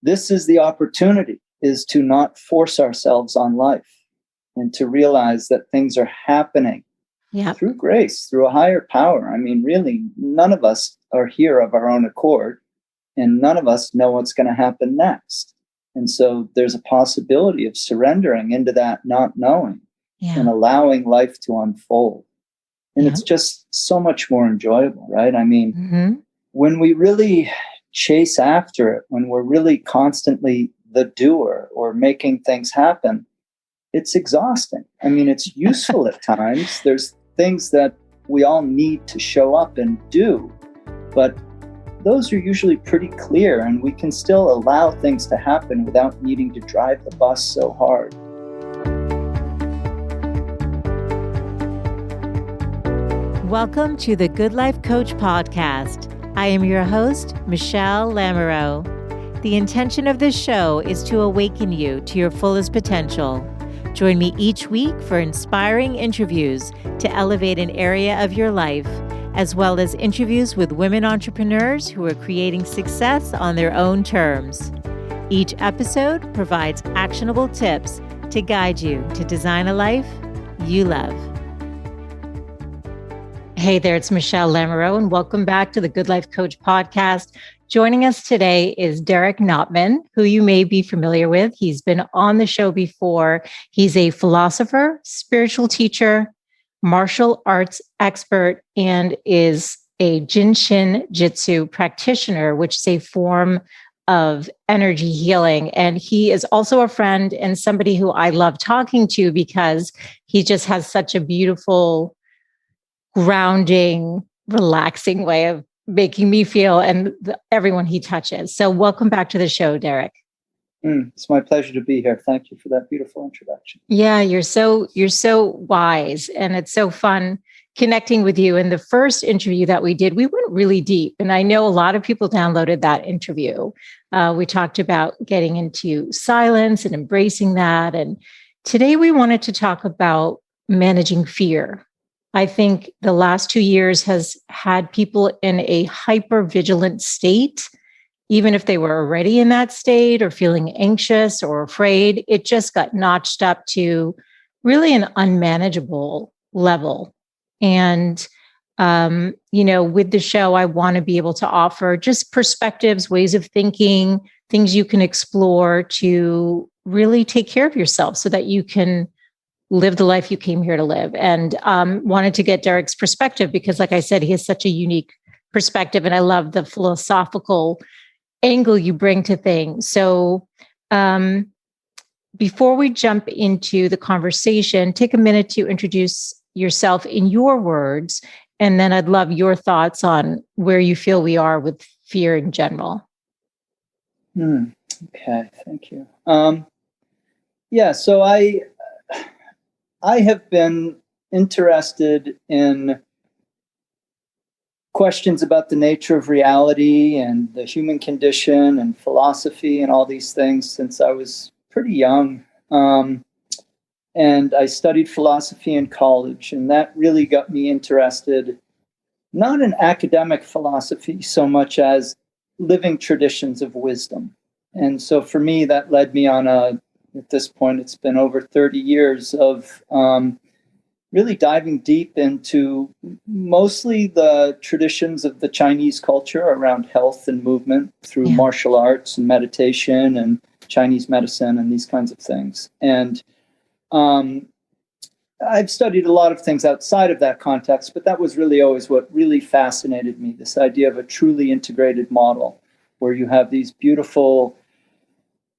this is the opportunity, is to not force ourselves on life and to realize that things are happening through grace, through a higher power. I mean, really, none of us are here of our own accord, and none of us know what's going to happen next. And so there's a possibility of surrendering into that not knowing and allowing life to unfold. And it's just so much more enjoyable, right? I mean, when we really chase after it, when we're really constantly the doer or making things happen, it's exhausting. I mean, it's useful at times. There's things that we all need to show up and do, but those are usually pretty clear, and we can still allow things to happen without needing to drive the bus so hard. Welcome to the Good Life Coach podcast. I am your host, Michelle Lamoureux. The intention of this show is to awaken you to your fullest potential. Join me each week for inspiring interviews to elevate an area of your life, as well as interviews with women entrepreneurs who are creating success on their own terms. Each episode provides actionable tips to guide you to design a life you love. Hey there, it's Michelle Lamoureux, and welcome back to the Good Life Coach podcast. Joining us today is Derek Notman, who you may be familiar with. He's been on the show before. He's a philosopher, spiritual teacher, martial arts expert, and is a Jin Shin Jyutsu practitioner, which is a form of energy healing. And he is also a friend and somebody who I love talking to because he just has such a beautiful, grounding, relaxing way of making me feel and everyone he touches. So welcome back to the show, Derek. It's my pleasure to be here. Thank you for that beautiful introduction. Yeah, you're so wise, and it's so fun connecting with you. In the first interview that we did, we went really deep, and I know a lot of people downloaded that interview. We talked about getting into silence and embracing that. And today we wanted to talk about managing fear. I think the last 2 years has had people in a hyper-vigilant state. Even if they were already in that state or feeling anxious or afraid, it just got notched up to really an unmanageable level. And, with the show, I want to be able to offer just perspectives, ways of thinking, things you can explore to really take care of yourself so that you can live the life you came here to live. And wanted to get Derek's perspective because, like I said, he has such a unique perspective, and I love the philosophical angle you bring to things. So before we jump into the conversation, take a minute to introduce yourself in your words, and then I'd love your thoughts on where you feel we are with fear in general. Okay, thank you. So I have been interested in questions about the nature of reality and the human condition and philosophy and all these things since I was pretty young. And I studied philosophy in college, and that really got me interested, not in academic philosophy so much as living traditions of wisdom. And so for me, that led me on at this point, it's been over 30 years of really diving deep into mostly the traditions of the Chinese culture around health and movement through martial arts and meditation and Chinese medicine and these kinds of things. And I've studied a lot of things outside of that context, but that was really always what really fascinated me, this idea of a truly integrated model where you have these beautiful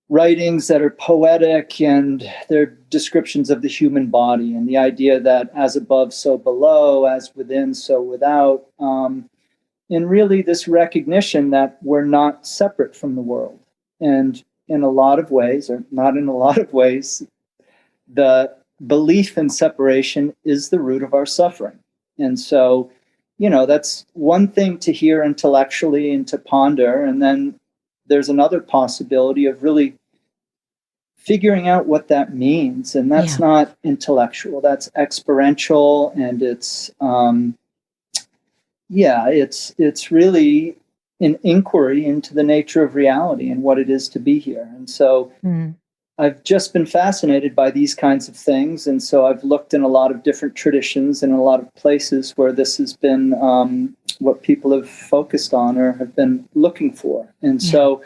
writings that are poetic and they're descriptions of the human body and the idea that as above, so below, as within, so without, and really this recognition that we're not separate from the world. And in a lot of ways, or not in a lot of ways, the belief in separation is the root of our suffering. And so, that's one thing to hear intellectually and to ponder. And then there's another possibility of really figuring out what that means. And that's not intellectual, that's experiential. And it's really an inquiry into the nature of reality and what it is to be here. And so I've just been fascinated by these kinds of things. And so I've looked in a lot of different traditions and a lot of places where this has been what people have focused on or have been looking for. And so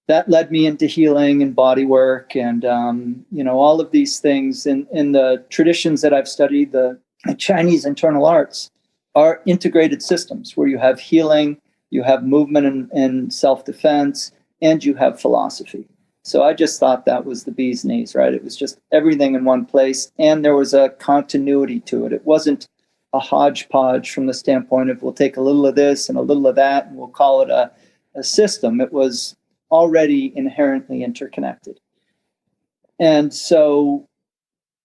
that led me into healing and body work and, all of these things in the traditions that I've studied. The Chinese internal arts are integrated systems where you have healing, you have movement and self-defense, and you have philosophy. So I just thought that was the bee's knees, right? It was just everything in one place, and there was a continuity to it. It wasn't a hodgepodge from the standpoint of we'll take a little of this and a little of that, and we'll call it a system. It was already inherently interconnected. And so,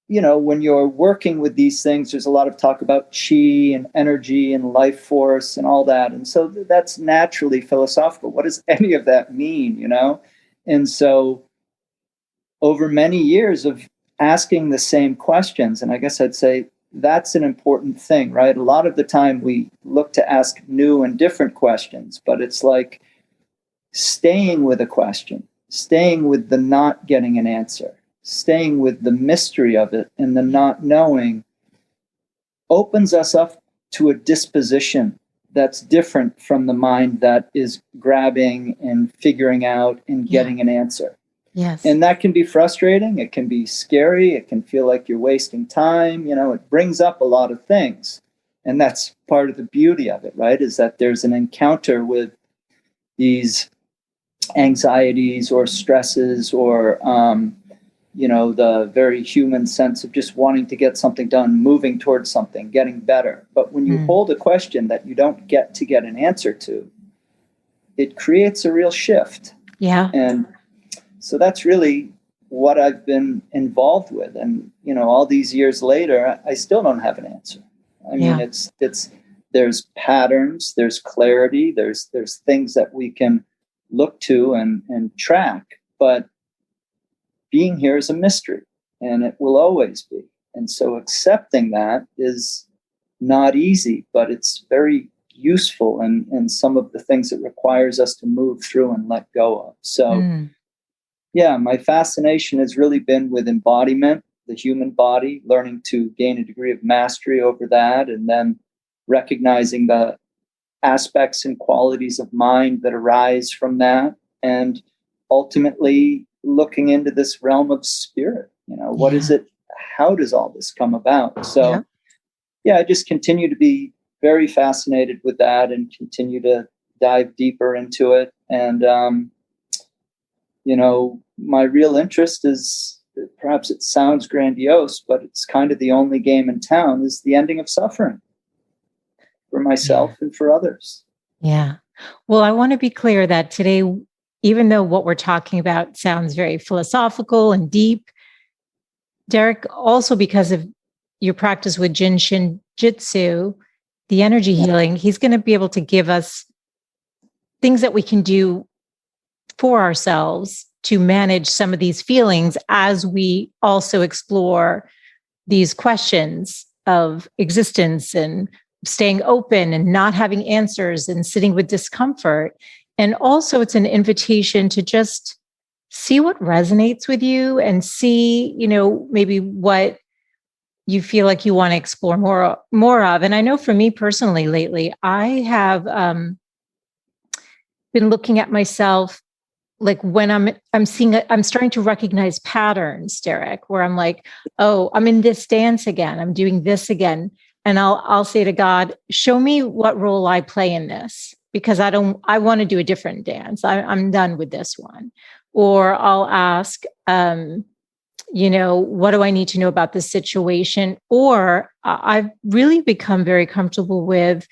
when you're working with these things, there's a lot of talk about chi and energy and life force and all that. And so that's naturally philosophical. What does any of that mean, And so over many years of asking the same questions, and I guess I'd say that's an important thing, right? A lot of the time we look to ask new and different questions, but it's like staying with a question, staying with the not getting an answer, staying with the mystery of it and the not knowing opens us up to a disposition that's different from the mind that is grabbing and figuring out and getting an answer. Yes. And that can be frustrating. It can be scary. It can feel like you're wasting time. It brings up a lot of things. And that's part of the beauty of it, right? Is that there's an encounter with these anxieties or stresses or, the very human sense of just wanting to get something done, moving towards something, getting better. But when you hold a question that you don't get an answer to, it creates a real shift. Yeah. And so that's really what I've been involved with. And, all these years later, I still don't have an answer. I mean, it's there's patterns, there's clarity, there's things that we can look to and track, but being here is a mystery, and it will always be. And so accepting that is not easy, but it's very useful and some of the things it requires us to move through and let go of. So, my fascination has really been with embodiment, the human body, learning to gain a degree of mastery over that, and then recognizing the aspects and qualities of mind that arise from that, and ultimately looking into this realm of spirit. What is it? How does all this come about? So, I just continue to be very fascinated with that and continue to dive deeper into it. And, my real interest is, perhaps it sounds grandiose, but it's kind of the only game in town, is the ending of suffering for myself and for others. Yeah. Well, I want to be clear that today, even though what we're talking about sounds very philosophical and deep, Derek, also because of your practice with Jin Shin Jyutsu, the energy healing, he's going to be able to give us things that we can do for ourselves to manage some of these feelings as we also explore these questions of existence and staying open and not having answers and sitting with discomfort. And also it's an invitation to just see what resonates with you and see, maybe what you feel like you want to explore more of. And I know for me personally lately, I have been looking at myself, like when I'm starting to recognize patterns, Derek, where I'm like, oh, I'm in this dance again. I'm doing this again. And I'll say to God, show me what role I play in this, because I want to do a different dance. I'm done with this one. Or I'll ask, what do I need to know about this situation? Or I've really become very comfortable with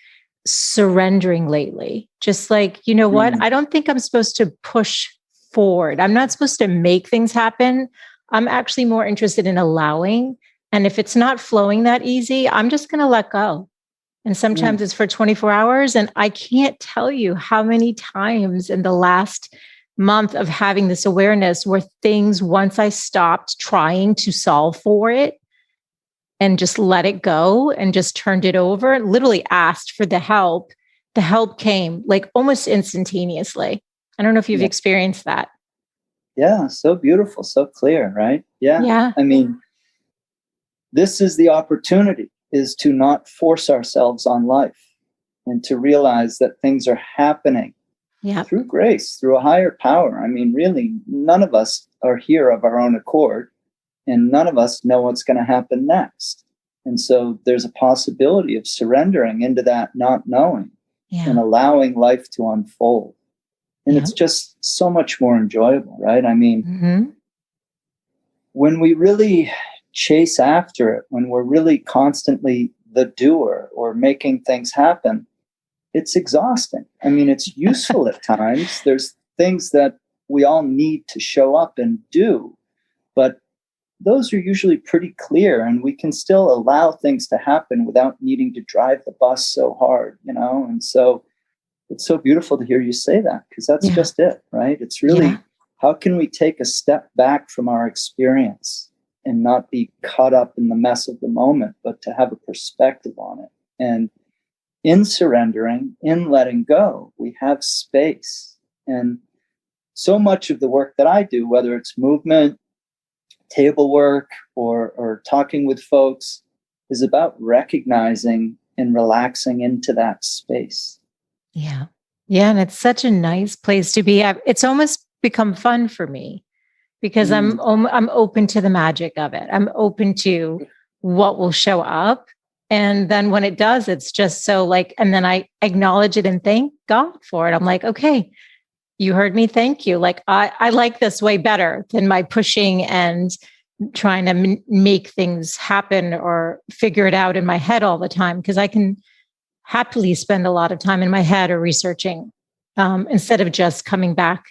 surrendering lately. Just like, what? I don't think I'm supposed to push forward. I'm not supposed to make things happen. I'm actually more interested in allowing. And if it's not flowing that easy, I'm just going to let go. And sometimes it's for 24 hours. And I can't tell you how many times in the last month of having this awareness where things, once I stopped trying to solve for it and just let it go and just turned it over, literally asked for the help, the help came like almost instantaneously. I don't know if you've experienced that. Yeah, so beautiful, so clear, right? Yeah. I mean, this is the opportunity, is to not force ourselves on life and to realize that things are happening through grace, through a higher power. I mean, really, none of us are here of our own accord, and none of us know what's going to happen next. And so there's a possibility of surrendering into that not knowing and allowing life to unfold. And it's just so much more enjoyable, right? I mean, when we really chase after it, when we're really constantly the doer or making things happen, it's exhausting. I mean, it's useful at times. There's things that we all need to show up and do, but those are usually pretty clear, and we can still allow things to happen without needing to drive the bus so hard, you know? And so it's so beautiful to hear you say that, because that's just it, right? It's really, how can we take a step back from our experience and not be caught up in the mess of the moment, but to have a perspective on it? And in surrendering, in letting go, we have space. And so much of the work that I do, whether it's movement, table work, or talking with folks, is about recognizing and relaxing into that space. Yeah. Yeah. And it's such a nice place to be. It's almost become fun for me because I'm open to the magic of it. I'm open to what will show up. And then when it does, it's just so like, and then I acknowledge it and thank God for it. I'm like, okay, you heard me. Thank you. Like, I like this way better than my pushing and trying to make things happen or figure it out in my head all the time. Because I can happily spend a lot of time in my head or researching instead of just coming back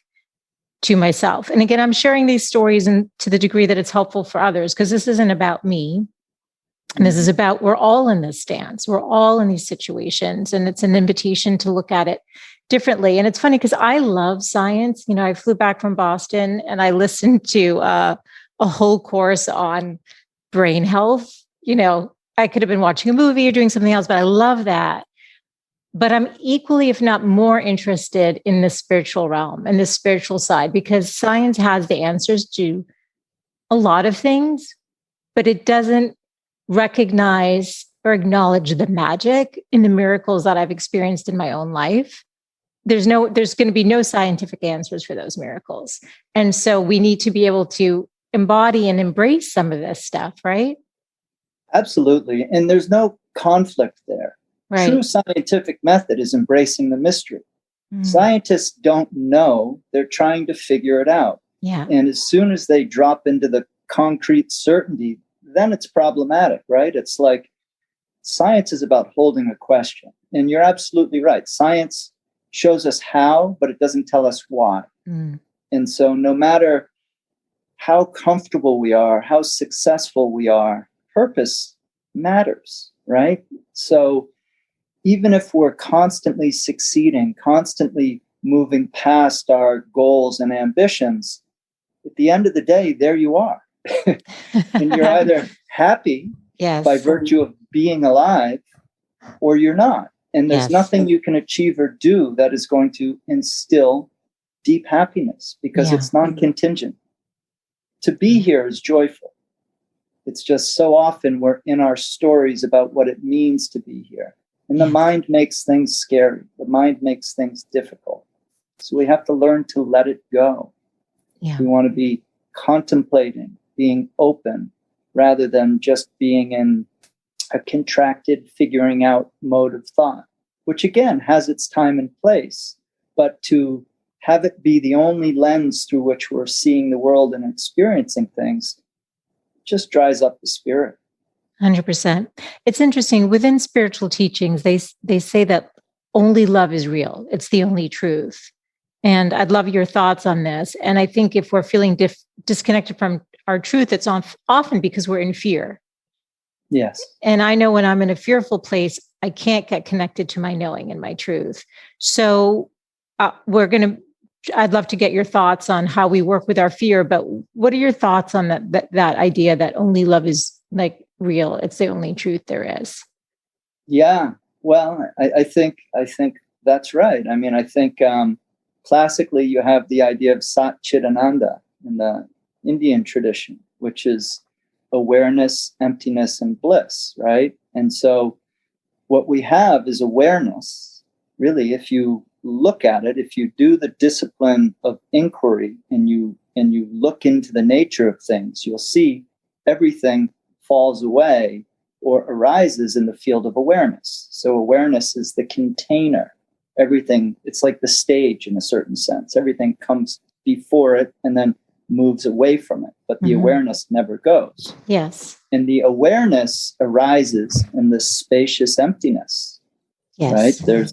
to myself. And again, I'm sharing these stories and to the degree that it's helpful for others, because this isn't about me. And this is about, we're all in this stance. We're all in these situations. And it's an invitation to look at it differently. And it's funny because I love science. You know, I flew back from Boston and I listened to a whole course on brain health. You know, I could have been watching a movie or doing something else, but I love that. But I'm equally, if not more, interested in the spiritual realm and the spiritual side, because science has the answers to a lot of things, but it doesn't recognize or acknowledge the magic in the miracles that I've experienced in my own life. There's going to be no scientific answers for those miracles. And so we need to be able to embody and embrace some of this stuff, right? Absolutely. And there's no conflict there. Right. True scientific method is embracing the mystery. Scientists don't know. They're trying to figure it out. Yeah. And as soon as they drop into the concrete certainty, then it's problematic, right? It's like science is about holding a question. And you're absolutely right. Science shows us how, but it doesn't tell us why. And so no matter how comfortable we are, how successful we are, purpose matters, right? So even if we're constantly succeeding, constantly moving past our goals and ambitions, at the end of the day, there you are. And you're either happy by virtue of being alive, or you're not. And there's nothing you can achieve or do that is going to instill deep happiness, because it's non-contingent. To be here is joyful. It's just so often we're in our stories about what it means to be here. And the mind makes things scary. The mind makes things difficult. So we have to learn to let it go. We want to be contemplating, being open, rather than just being in a contracted figuring out mode of thought, which again has its time and place. But to have it be the only lens through which we're seeing the world and experiencing things just dries up the spirit. 100%. It's interesting. Within spiritual teachings, they say that only love is real. It's the only truth. And I'd love your thoughts on this. And I think if we're feeling disconnected from our truth, it's often because we're in fear. Yes. And I know when I'm in a fearful place, I can't get connected to my knowing and my truth. So I'd love to get your thoughts on how we work with our fear. But what are your thoughts on that idea that only love is like real? It's the only truth there is. Yeah. Well, I think That's right. I mean, I think classically you have the idea of Sat Chidananda in the Indian tradition, which is awareness, emptiness, and bliss, right? And so what we have is awareness. Really, if you look at it, if you do the discipline of inquiry and you look into the nature of things, you'll see everything falls away or arises in the field of awareness. So awareness is the container. Everything, it's like the stage in a certain sense. Everything comes before it and then moves away from it, but the awareness never goes. Yes. And the awareness arises in this spacious emptiness. Yes. Right?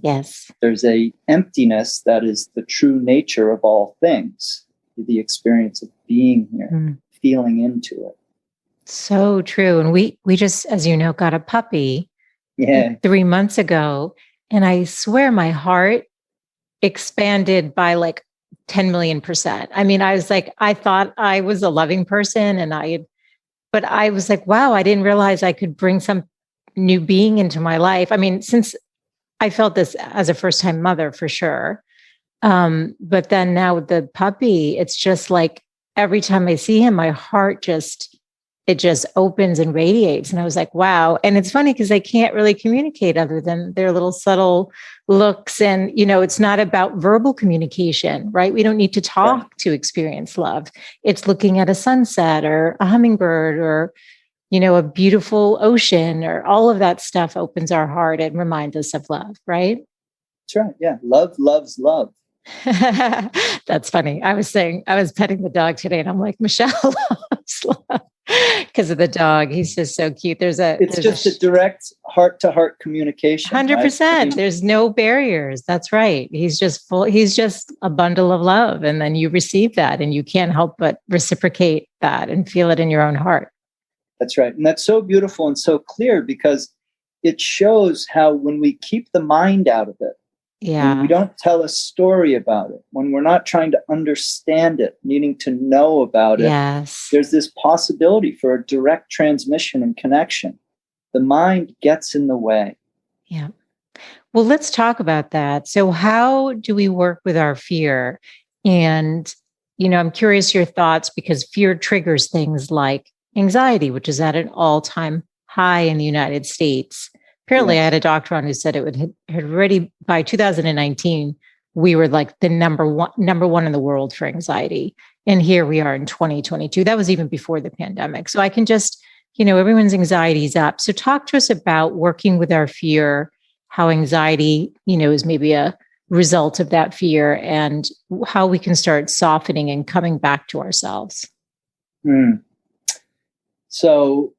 There's a emptiness that is the true nature of all things, the experience of being here, feeling into it. So true. And we just, as you know, got a puppy 3 months ago. And I swear my heart expanded by like 10 million %. I mean, I was like, I thought I was a loving person but I was like, wow, I didn't realize I could bring some new being into my life. I mean, since I felt this as a first-time mother for sure. But then now with the puppy, it's just like every time I see him, my heart just opens and radiates. And I was like, wow. And it's funny because they can't really communicate other than their little subtle looks. And, it's not about verbal communication, right? We don't need to talk to experience love. It's looking at a sunset or a hummingbird or, a beautiful ocean or all of that stuff opens our heart and reminds us of love, right? That's right. Yeah. Love loves love. That's funny. I was petting the dog today and I'm like, Michelle loves love because of the dog. He's just so cute. It's just a direct heart-to-heart communication. 100%. Right? There's no barriers. That's right. He's just a bundle of love. And then you receive that and you can't help but reciprocate that and feel it in your own heart. That's right. And that's so beautiful and so clear because it shows how when we keep the mind out of it, when we don't tell a story about it, when we're not trying to understand it, needing to know about it, there's this possibility for a direct transmission and connection. The mind gets in the way. Yeah. Well, let's talk about that. So how do we work with our fear? And, I'm curious your thoughts because fear triggers things like anxiety, which is at an all-time high in the United States. Apparently, I had a doctor on who said it had already by 2019, we were like the number one in the world for anxiety. And here we are in 2022. That was even before the pandemic. So I can just, everyone's anxiety is up. So talk to us about working with our fear, how anxiety, is maybe a result of that fear and how we can start softening and coming back to ourselves. So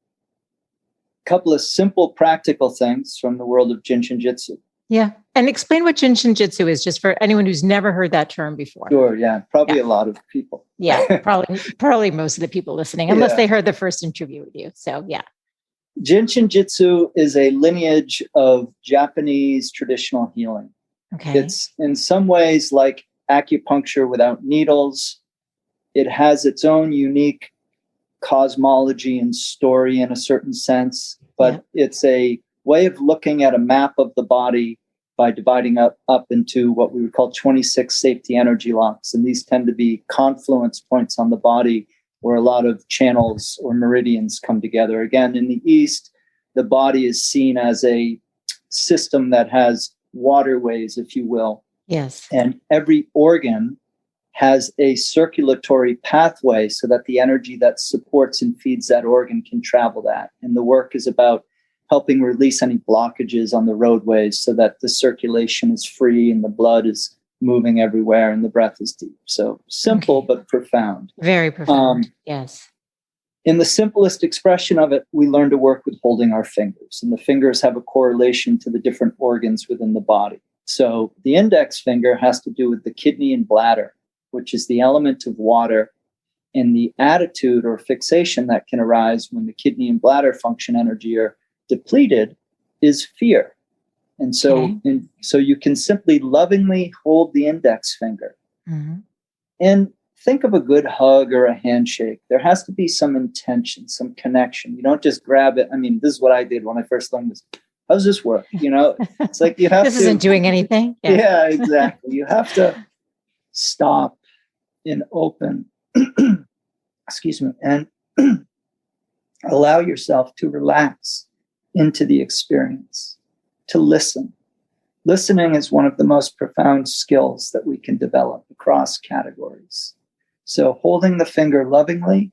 couple of simple practical things from the world of Jin Shin Jyutsu. Yeah. And explain what Jin Shin Jyutsu is just for anyone who's never heard that term before. Sure. Yeah. Probably a lot of people. Yeah. Probably most of the people listening, unless they heard the first interview with you. So yeah. Jin Shin Jyutsu is a lineage of Japanese traditional healing. Okay. It's in some ways like acupuncture without needles. It has its own unique cosmology and story in a certain sense, but it's a way of looking at a map of the body by dividing up into what we would call 26 safety energy locks. And these tend to be confluence points on the body where a lot of channels or meridians come together. Again, in the East, the body is seen as a system that has waterways, if you will. Yes. And every organ has a circulatory pathway so that the energy that supports and feeds that organ can travel that. And the work is about helping release any blockages on the roadways so that the circulation is free and the blood is moving everywhere and the breath is deep. So simple, but profound. Very profound. Yes. In the simplest expression of it, we learn to work with holding our fingers. And the fingers have a correlation to the different organs within the body. So the index finger has to do with the kidney and bladder, which is the element of water, and the attitude or fixation that can arise when the kidney and bladder function energy are depleted is fear. And so, so you can simply lovingly hold the index finger and think of a good hug or a handshake. There has to be some intention, some connection. You don't just grab it. I mean, this is what I did when I first learned this. how's this work? It's like you have this isn't doing anything. Yeah, exactly. You have to stop and open, excuse me, and allow yourself to relax into the experience, to listen. Listening is one of the most profound skills that we can develop across categories. So holding the finger lovingly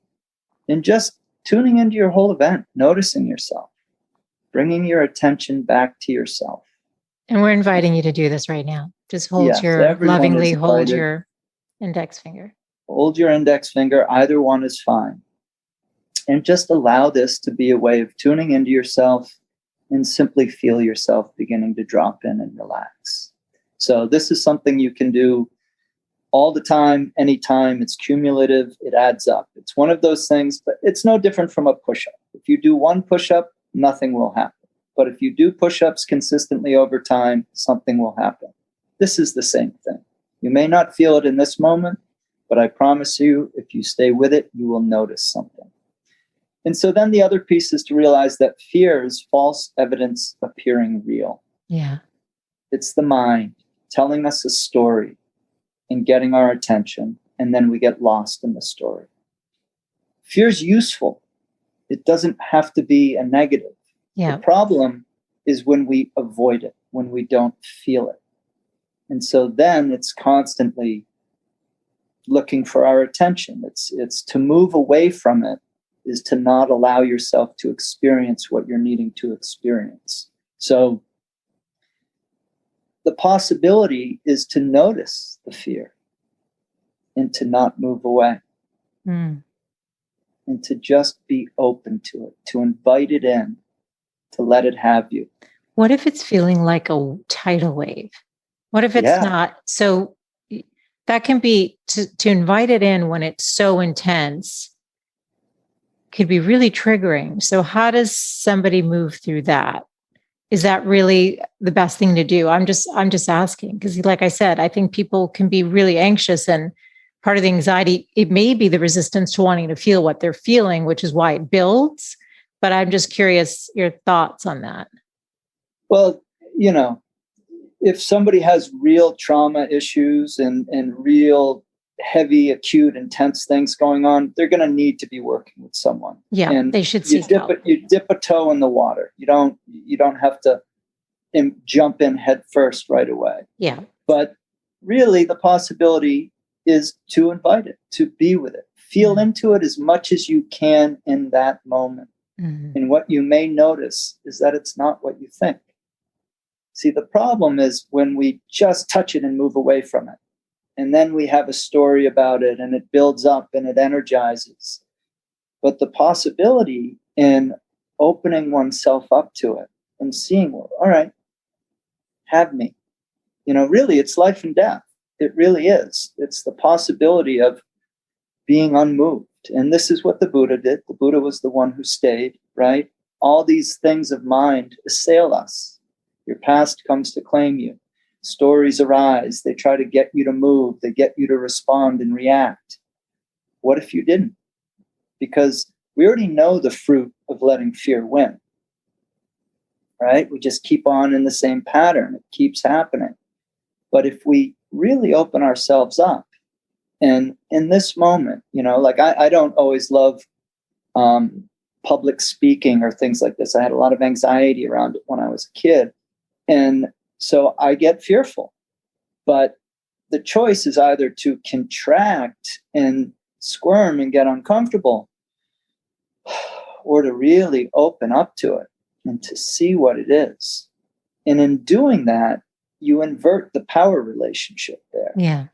and just tuning into your whole event, noticing yourself, bringing your attention back to yourself. And we're inviting you to do this right now. Just hold lovingly hold your index finger. Hold your index finger. Either one is fine. And just allow this to be a way of tuning into yourself and simply feel yourself beginning to drop in and relax. So this is something you can do all the time, anytime. It's cumulative. It adds up. It's one of those things, but it's no different from a push-up. If you do one push-up, nothing will happen. But if you do push-ups consistently over time, something will happen. This is the same thing. You may not feel it in this moment, but I promise you, if you stay with it, you will notice something. And so then the other piece is to realize that fear is false evidence appearing real. Yeah. It's the mind telling us a story and getting our attention, and then we get lost in the story. Fear is useful. It doesn't have to be a negative. Yeah. The problem is when we avoid it, when we don't feel it. And so then it's constantly looking for our attention. It's to move away from it is to not allow yourself to experience what you're needing to experience. So the possibility is to notice the fear and to not move away. And to just be open to it, to invite it in, to let it have you. What if it's feeling like a tidal wave? What if it's not? So that can be to invite it in when it's so intense could be really triggering. So how does somebody move through that? Is that really the best thing to do? I'm just asking because, like I said, I think people can be really anxious, and part of the anxiety, it may be the resistance to wanting to feel what they're feeling, which is why it builds. But I'm just curious your thoughts on that. Well, if somebody has real trauma issues and real heavy, acute, intense things going on, they're going to need to be working with someone. Yeah, and they should seek help. You dip a toe in the water. You don't have to jump in head first right away. Yeah. But really, the possibility is to invite it, to be with it, feel into it as much as you can in that moment. And what you may notice is that it's not what you think. See, the problem is when we just touch it and move away from it. And then we have a story about it and it builds up and it energizes. But the possibility in opening oneself up to it and seeing, well, all right, have me. Really, it's life and death. It really is. It's the possibility of being unmoved. And this is what the Buddha did. The Buddha was the one who stayed, right? All these things of mind assail us. Your past comes to claim you. Stories arise. They try to get you to move. They get you to respond and react. What if you didn't? Because we already know the fruit of letting fear win, right? We just keep on in the same pattern. It keeps happening. But if we really open ourselves up, and in this moment, like I don't always love public speaking or things like this. I had a lot of anxiety around it when I was a kid. And so I get fearful. But the choice is either to contract and squirm and get uncomfortable, or to really open up to it and to see what it is. And in doing that, you invert the power relationship there. Yeah.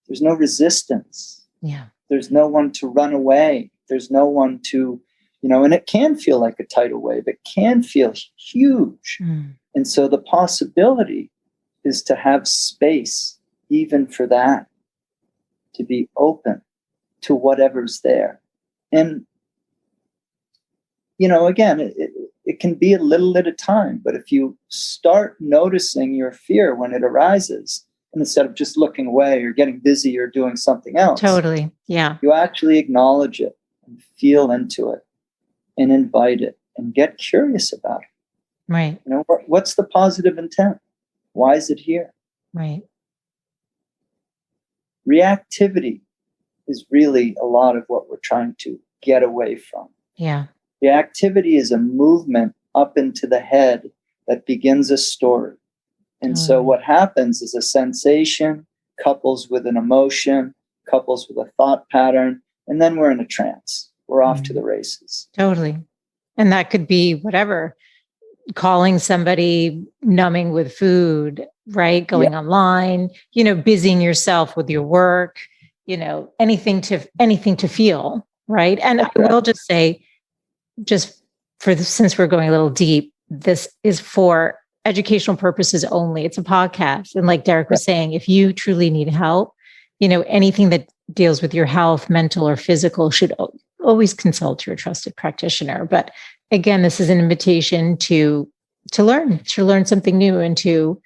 There's no resistance. Yeah. There's no one to run away. There's no one to, and it can feel like a tidal wave. It can feel huge. And so the possibility is to have space even for that, to be open to whatever's there. And, again, it can be a little at a time, but if you start noticing your fear when it arises, and instead of just looking away or getting busy or doing something else. Totally. Yeah. You actually acknowledge it and feel into it and invite it and get curious about it. Right. What's the positive intent? Why is it here? Right. Reactivity is really a lot of what we're trying to get away from. Yeah. Reactivity is a movement up into the head that begins a story. And so what happens is a sensation couples with an emotion, couples with a thought pattern, and then we're in a trance. We're off to the races. Totally. And that could be whatever, calling somebody, numbing with food, right? Going online, busying yourself with your work, anything to feel, right? And I will just say, since we're going a little deep, this is for educational purposes only. It's a podcast. And like Derek was saying, if you truly need help, anything that deals with your health, mental or physical, should always consult your trusted practitioner. But again, this is an invitation to learn something new and to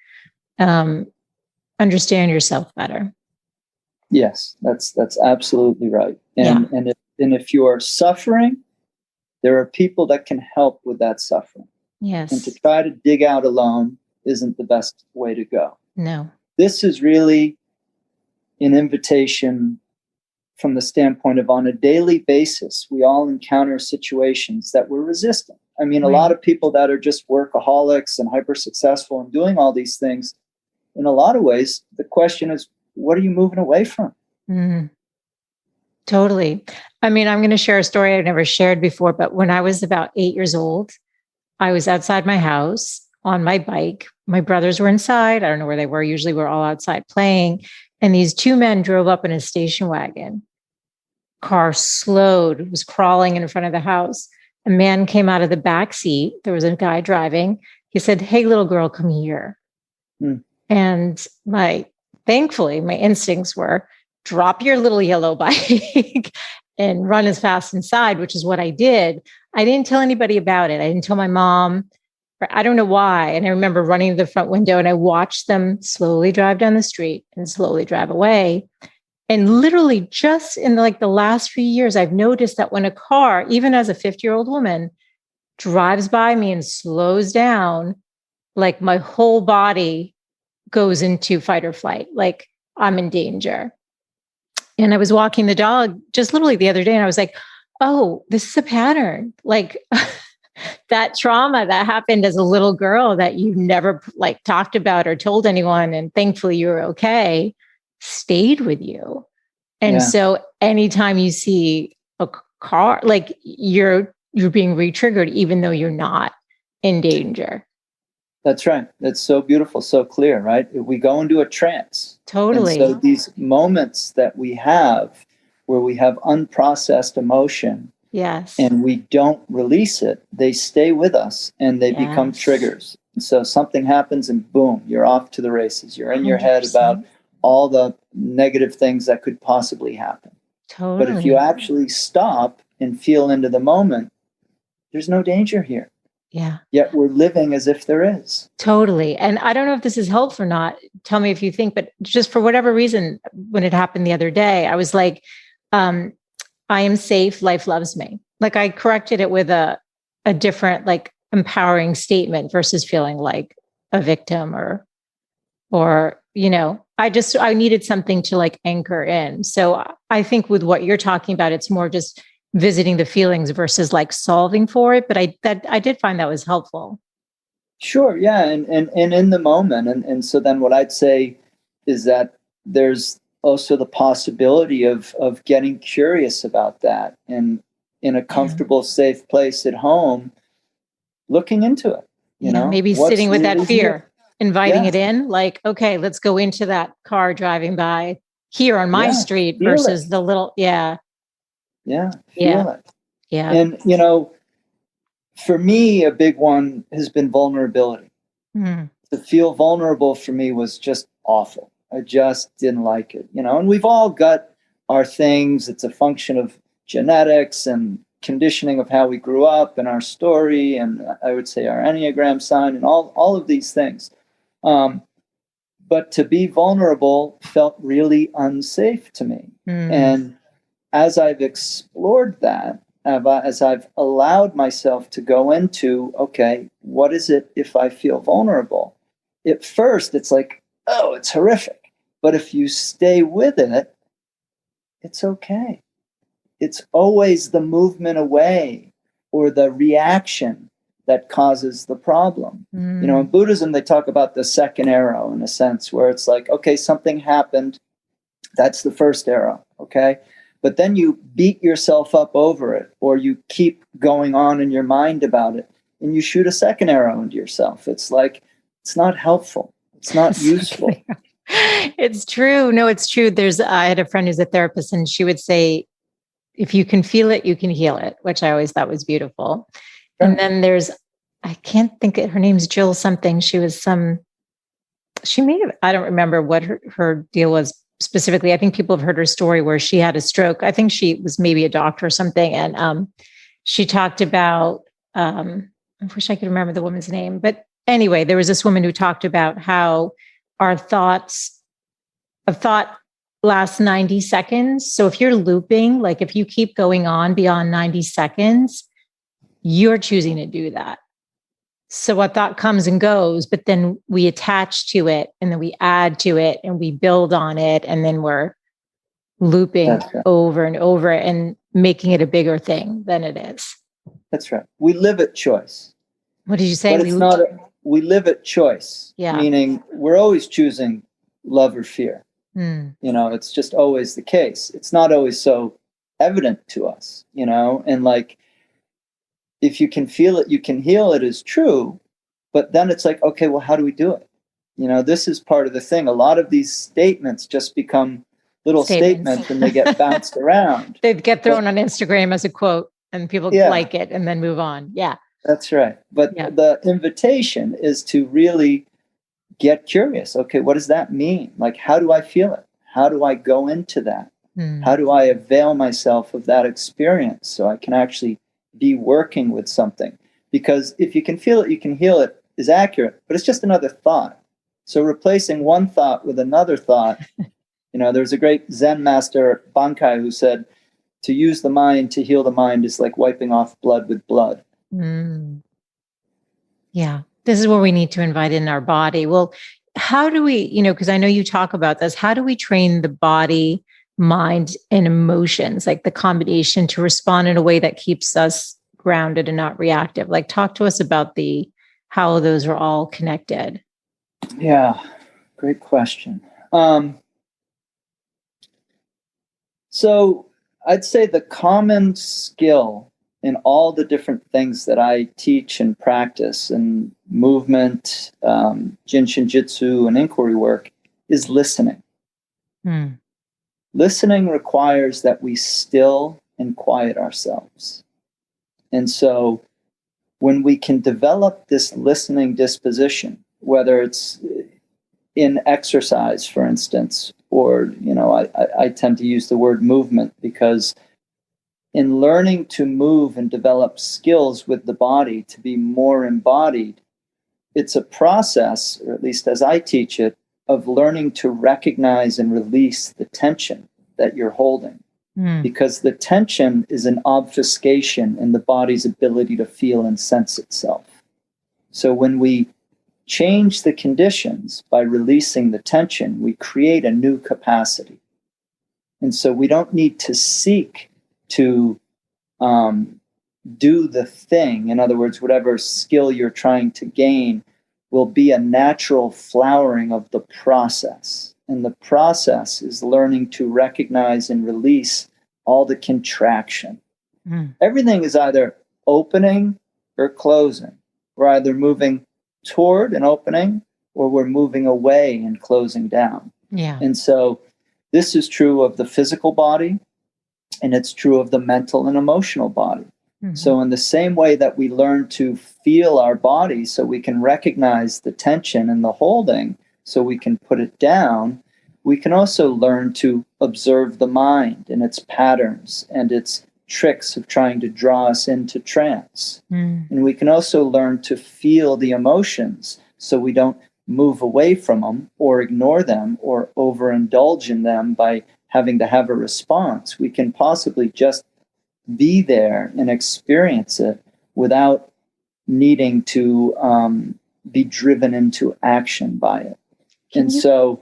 understand yourself better. Yes, that's absolutely right. And if you're suffering, there are people that can help with that suffering. Yes. And to try to dig out alone isn't the best way to go. No. This is really an invitation from the standpoint of, on a daily basis, we all encounter situations that we're resistant. I mean, a lot of people that are just workaholics and hyper successful and doing all these things, in a lot of ways, the question is, what are you moving away from? Mm. Totally. I mean, I'm going to share a story I've never shared before, but when I was about 8 years old, I was outside my house on my bike. My brothers were inside. I don't know where they were. Usually we're all outside playing. And these two men drove up in a station wagon. Car slowed, was crawling in front of the house. A man came out of the back seat. There was a guy driving. He said, "Hey, little girl, come here." And thankfully, my instincts were, drop your little yellow bike and run as fast inside, which is what I did. I didn't tell anybody about it. I didn't tell my mom. I don't know why. And I remember running to the front window and I watched them slowly drive down the street and slowly drive away. And literally just in the last few years, I've noticed that when a car, even as a 50-year-old woman, drives by me and slows down, like my whole body goes into fight or flight, like I'm in danger. And I was walking the dog just literally the other day and I was like, oh, this is a pattern. Like that trauma that happened as a little girl that you never talked about or told anyone. And thankfully you were okay, stayed with you. And so anytime you see a car, you're being re-triggered, even though you're not in danger. That's right. That's so beautiful, so clear, right? We go into a trance. Totally. And so these moments that we have where we have unprocessed emotion, and we don't release it, they stay with us and they become triggers. And so something happens and boom, you're off to the races. You're in 100%. Your head about all the negative things that could possibly happen. Totally. But if you actually stop and feel into the moment, there's no danger here. Yeah. Yet we're living as if there is. Totally. And I don't know if this is helpful or not. Tell me if you think, but just for whatever reason, when it happened the other day, I was like, I am safe. Life loves me. I corrected it with a different, empowering statement versus feeling like a victim or, I needed something to anchor in. So I think with what you're talking about, it's more just visiting the feelings versus solving for it. But I did find that was helpful. Sure. Yeah. And in the moment. And so then what I'd say is that there's also the possibility of getting curious about that and in a comfortable, safe place at home, looking into it, maybe sitting with that fear, inviting it in, okay, let's go into that car driving by here on my street versus the little, feel it. Yeah. And, for me, a big one has been vulnerability. To feel vulnerable for me was just awful. I just didn't like it, and we've all got our things. It's a function of genetics and conditioning of how we grew up and our story. And I would say our Enneagram sign and all of these things. But to be vulnerable felt really unsafe to me. And as I've explored that, as I've allowed myself to go into, okay, what is it if I feel vulnerable? At first, it's like, oh, it's horrific. But if you stay with it, it's okay. It's always the movement away or the reaction that causes the problem. In Buddhism, they talk about the second arrow in a sense, where it's like, okay, something happened. That's the first arrow, okay? But then you beat yourself up over it, or you keep going on in your mind about it, and you shoot a second arrow into yourself. It's like, it's not helpful. It's not useful. It's true. No, it's true. I had a friend who's a therapist, and she would say, if you can feel it, you can heal it, which I always thought was beautiful. Sure. And then I can't think her name's Jill something. She may have, I don't remember what her deal was specifically. I think people have heard her story where she had a stroke. I think she was maybe a doctor or something. And she talked about, I wish I could remember the woman's name, but anyway, there was this woman who talked about how our thought lasts 90 seconds. So if you're looping, like if you keep going on beyond 90 seconds, you're choosing to do that. So a thought comes and goes, but then we attach to it and then we add to it and we build on it. And then we're looping over and over and making it a bigger thing than it is. That's right. We live at choice. What did you say? But we live at choice, meaning we're always choosing love or fear. It's just always the case. It's not always so evident to us, and like, if you can feel it, you can heal it is true. But then it's like, okay, well, how do we do it? This is part of the thing. A lot of these statements just become little statements and they get bounced around. They get thrown on Instagram as a quote and people like it and then move on. Yeah. That's right. But the invitation is to really get curious. Okay, what does that mean? Like, how do I feel it? How do I go into that? How do I avail myself of that experience so I can actually be working with something? Because if you can feel it, you can heal it is accurate, but it's just another thought. So replacing one thought with another thought, there's a great Zen master, Bankai, who said, to use the mind to heal the mind is like wiping off blood with blood. Yeah. This is where we need to invite in our body. Well, how do we, because I know you talk about this, how do we train the body, mind, and emotions, like the combination to respond in a way that keeps us grounded and not reactive? Like, talk to us about how those are all connected. Yeah, great question. So I'd say the common skill in all the different things that I teach and practice and movement, Jin Shin Jyutsu and inquiry work is listening. Listening requires that we still and quiet ourselves. And so when we can develop this listening disposition, whether it's in exercise, for instance, or, I tend to use the word movement because in learning to move and develop skills with the body to be more embodied, it's a process, or at least as I teach it, of learning to recognize and release the tension that you're holding. Because the tension is an obfuscation in the body's ability to feel and sense itself. So when we change the conditions by releasing the tension, we create a new capacity. And so we don't need to seek to do the thing. In other words, whatever skill you're trying to gain will be a natural flowering of the process. And the process is learning to recognize and release all the contraction. Everything is either opening or closing. We're either moving toward an opening or we're moving away and closing down. And so this is true of the physical body, and it's true of the mental and emotional body. So in the same way that we learn to feel our body so we can recognize the tension and the holding so we can put it down, we can also learn to observe the mind and its patterns and its tricks of trying to draw us into trance. And we can also learn to feel the emotions so we don't move away from them or ignore them or overindulge in them by having to have a response. We can possibly just be there and experience it without needing to be driven into action by it. So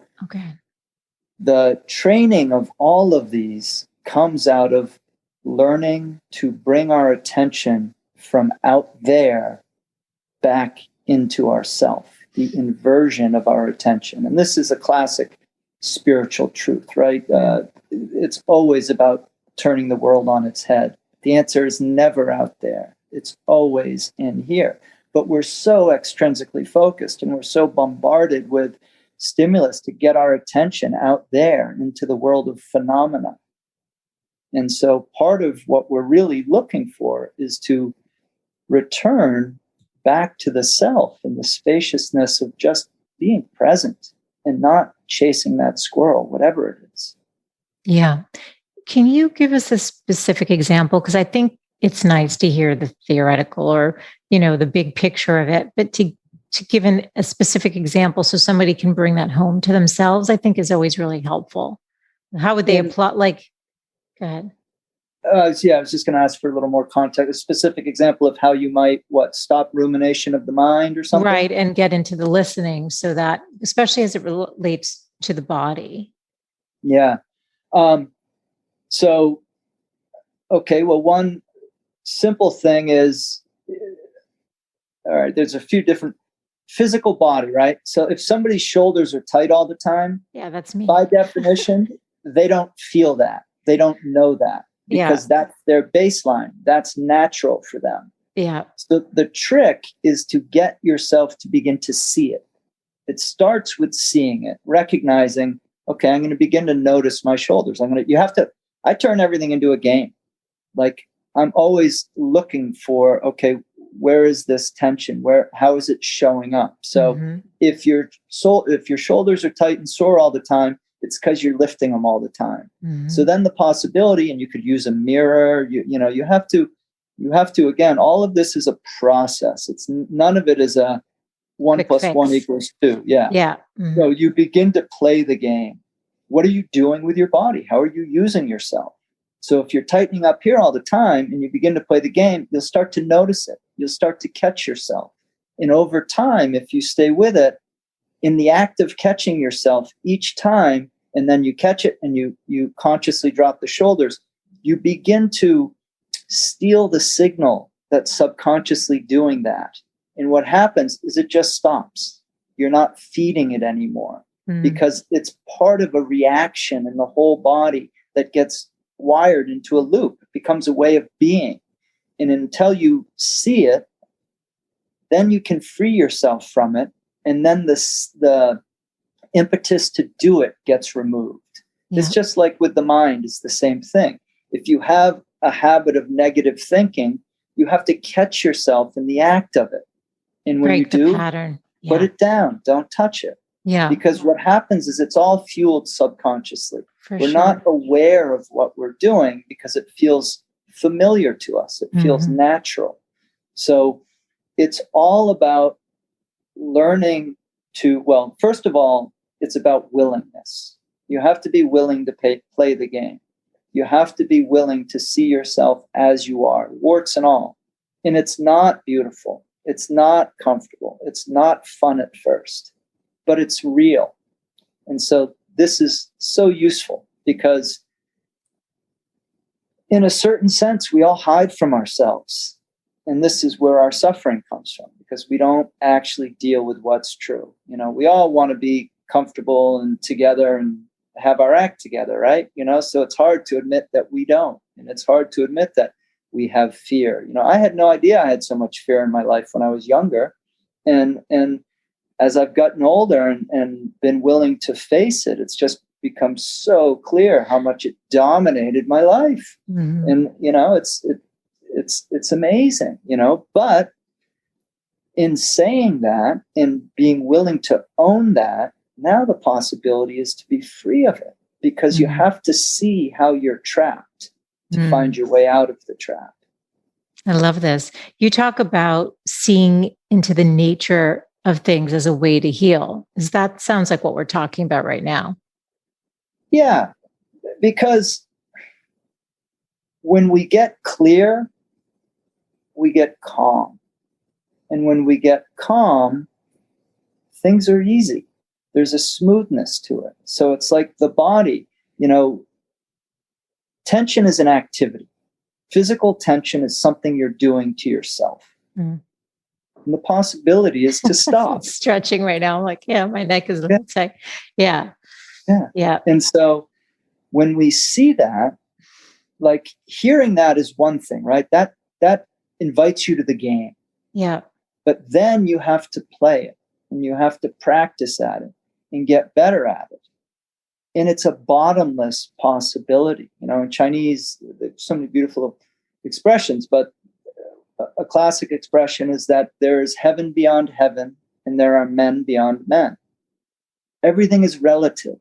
the training of all of these comes out of learning to bring our attention from out there back into ourself, the inversion of our attention. And this is a classic spiritual truth, right? It's always about turning the world on its head. The answer is never out there. It's always in here. But we're so extrinsically focused and we're so bombarded with stimulus to get our attention out there into the world of phenomena. And so part of what we're really looking for is to return back to the self and the spaciousness of just being present and not chasing that squirrel, whatever it is. Yeah. Can you give us a specific example? Because I think it's nice to hear the theoretical or, the big picture of it, but to give a specific example so somebody can bring that home to themselves, I think is always really helpful. How would they apply? Go ahead. I was just going to ask for a little more context, a specific example of how you might, stop rumination of the mind or something? Right, and get into the listening so that, especially as it relates to the body. Yeah. One simple thing is, all right, there's a few different physical body, right? So if somebody's shoulders are tight all the time, yeah, that's me. By definition, they don't feel that. They don't know that because that's their baseline. That's natural for them. Yeah. So the trick is to get yourself to begin to see it. It starts with seeing it, recognizing, okay, I'm going to begin to notice my shoulders. I turn everything into a game. Like I'm always looking for, okay, where is this tension? How is it showing up? So if your shoulders are tight and sore all the time, it's because you're lifting them all the time. So then the possibility, and you could use a mirror, you have to, again, all of this is a process. None of it is a 1 + 1 = 2. Yeah. Yeah. So you begin to play the game. What are you doing with your body? How are you using yourself? So if you're tightening up here all the time and you begin to play the game, you'll start to notice it. You'll start to catch yourself. And over time, if you stay with it, in the act of catching yourself each time, and then you catch it and you consciously drop the shoulders, you begin to steal the signal that's subconsciously doing that. And what happens is it just stops. You're not feeding it anymore because it's part of a reaction in the whole body that gets wired into a loop. It becomes a way of being. And until you see it, then you can free yourself from it. And then the impetus to do it gets removed. Yeah. It's just like with the mind, it's the same thing. If you have a habit of negative thinking, you have to catch yourself in the act of it. And when you do, pattern. Put it down. Don't touch it. Yeah. Because what happens is it's all fueled subconsciously. We're not aware of what we're doing because it feels familiar to us. It feels natural. So it's all about learning to, first of all, it's about willingness. You have to be willing to play the game. You have to be willing to see yourself as you are, warts and all. And it's not beautiful. It's not comfortable. It's not fun at first, but it's real. And so this is so useful because in a certain sense, we all hide from ourselves. And this is where our suffering comes from because we don't actually deal with what's true. We all want to be comfortable and together and have our act together, right? So it's hard to admit that we don't. And it's hard to admit that we have fear. I had no idea I had so much fear in my life when I was younger. And as I've gotten older and been willing to face it, it's just become so clear how much it dominated my life. And, it's amazing, but in saying that and being willing to own that, now the possibility is to be free of it because you have to see how you're trapped to find your way out of the trap. I love this. You talk about seeing into the nature of things as a way to heal. That sounds like what we're talking about right now. Yeah, because when we get clear, we get calm. And when we get calm, things are easy. There's a smoothness to it. So it's like the body, tension is an activity. Physical tension is something you're doing to yourself. And the possibility is to stop. Stretching right now. I'm like, yeah, my neck is a little tight. Yeah. Yeah. And so when we see that, like hearing that is one thing, right? That invites you to the game. Yeah. But then you have to play it and you have to practice at it and get better at it. And it's a bottomless possibility. In Chinese, there's so many beautiful expressions, but a classic expression is that there is heaven beyond heaven and there are men beyond men. Everything is relative.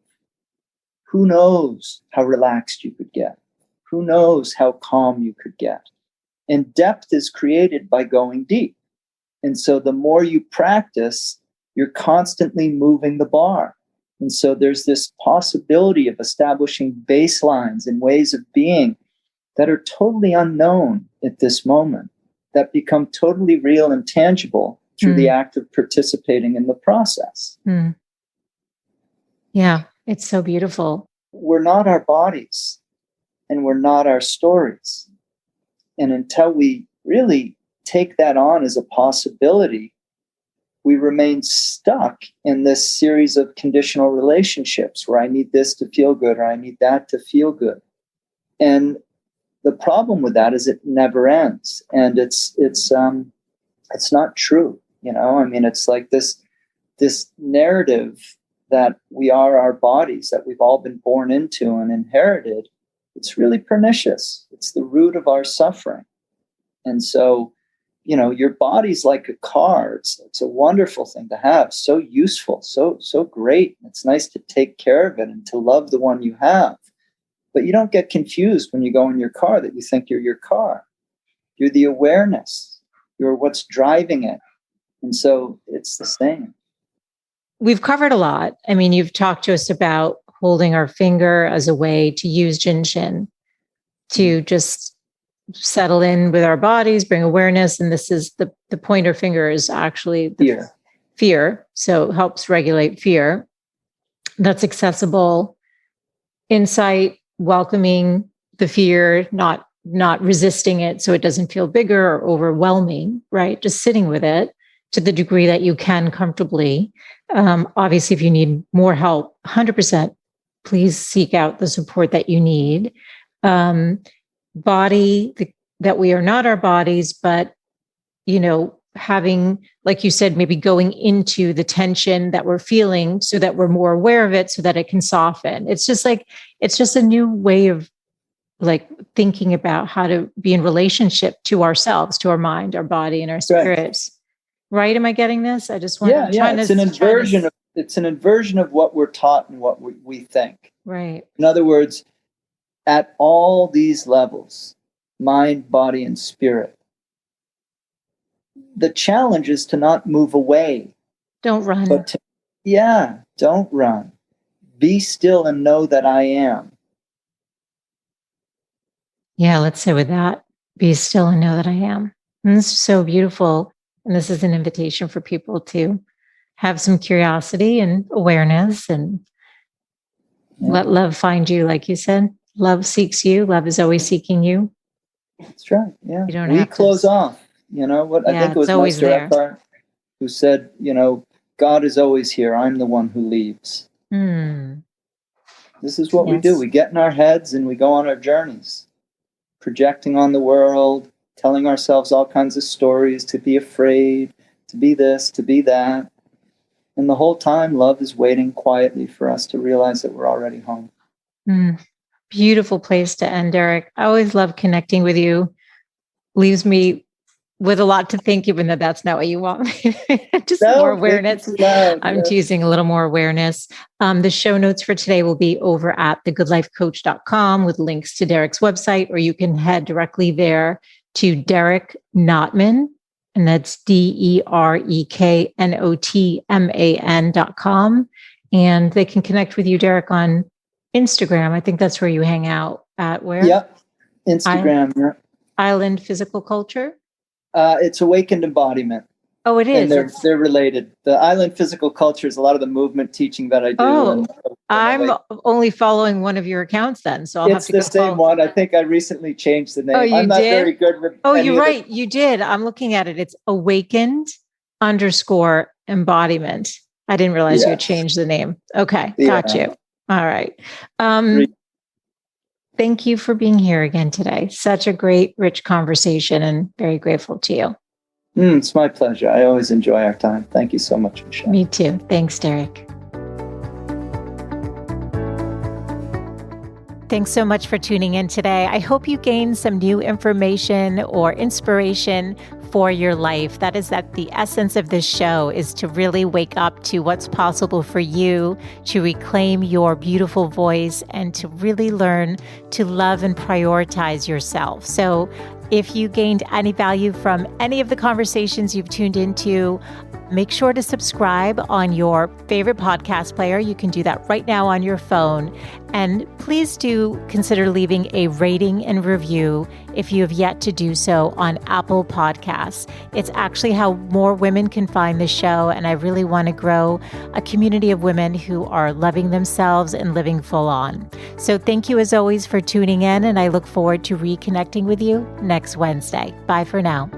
Who knows how relaxed you could get? Who knows how calm you could get? And depth is created by going deep. And so the more you practice, you're constantly moving the bar. And so there's this possibility of establishing baselines and ways of being that are totally unknown at this moment, that become totally real and tangible through the act of participating in the process. Yeah, it's so beautiful. We're not our bodies and we're not our stories. And until we really take that on as a possibility, we remain stuck in this series of conditional relationships where I need this to feel good or I need that to feel good. And the problem with that is it never ends. And it's not true. It's like this narrative that we are our bodies, that we've all been born into and inherited. It's really pernicious. It's the root of our suffering. And so, your body's like a car. It's a wonderful thing to have, so useful, so great. It's nice to take care of it and to love the one you have. But you don't get confused when you go in your car that you think you're your car. You're the awareness. You're what's driving it. And so it's the same. We've covered a lot. I mean, you've talked to us about holding our finger as a way to use Jin Shin to just settle in with our bodies, bring awareness. And this is the pointer finger is actually the fear. So it helps regulate fear. That's accessible. Insight, welcoming the fear, not resisting it so it doesn't feel bigger or overwhelming, right? Just sitting with it to the degree that you can comfortably. Obviously, if you need more help, 100%, please seek out the support that you need. That we are not our bodies, but, having, like you said, maybe going into the tension that we're feeling so that we're more aware of it, so that it can soften. It's just a new way of like thinking about how to be in relationship to ourselves, to our mind, our body, and our spirits. Right? Am I getting this? I just want to. It's an inversion of what we're taught and what we think. Right. In other words, at all these levels, mind, body, and spirit, the challenge is to not move away. Don't run. Don't run. Be still and know that I am. Yeah, let's say with that, be still and know that I am. And this is so beautiful. And this is an invitation for people to have some curiosity and awareness and let love find you, like you said. Love seeks you. Love is always seeking you. That's right. Yeah. You don't we have close to... off. I think it was Meister Eckhart who said, God is always here. I'm the one who leaves. This is what we do. We get in our heads and we go on our journeys, projecting on the world, telling ourselves all kinds of stories to be afraid, to be this, to be that. And the whole time, love is waiting quietly for us to realize that we're already home. Beautiful place to end, Derek. I always love connecting with you. Leaves me with a lot to think, even though that's not what you want. More awareness. I'm teasing a little more awareness. The show notes for today will be over at thegoodlifecoach.com with links to Derek's website, or you can head directly there to Derek Notman, and that's DerekNotman.com. And they can connect with you, Derek, on Instagram. I think that's where you hang out at. Where? Yep. Instagram. Island Physical Culture. It's Awakened Embodiment. Oh, it is. And they're related. The island physical culture is a lot of the movement teaching that I do. Oh, I'm only following one of your accounts then, so I'll have to go. It's the same one. I think I recently changed the name. Oh, you I'm not did? very good with. Oh, you're right. You did. I'm looking at it. It's awakened_embodiment. I didn't realize you had changed the name. Okay, got you. All right. Thank you for being here again today. Such a great, rich conversation, and very grateful to you. It's my pleasure. I always enjoy our time. Thank you so much, Michelle. Me too. Thanks, Derek. Thanks so much for tuning in today. I hope you gained some new information or inspiration for your life. That is the essence of this show, is to really wake up to what's possible for you, to reclaim your beautiful voice, and to really learn to love and prioritize yourself. So if you gained any value from any of the conversations you've tuned into, make sure to subscribe on your favorite podcast player. You can do that right now on your phone. And please do consider leaving a rating and review if you have yet to do so on Apple Podcasts. It's actually how more women can find the show. And I really want to grow a community of women who are loving themselves and living full on. So thank you as always for tuning in. And I look forward to reconnecting with you next Wednesday. Bye for now.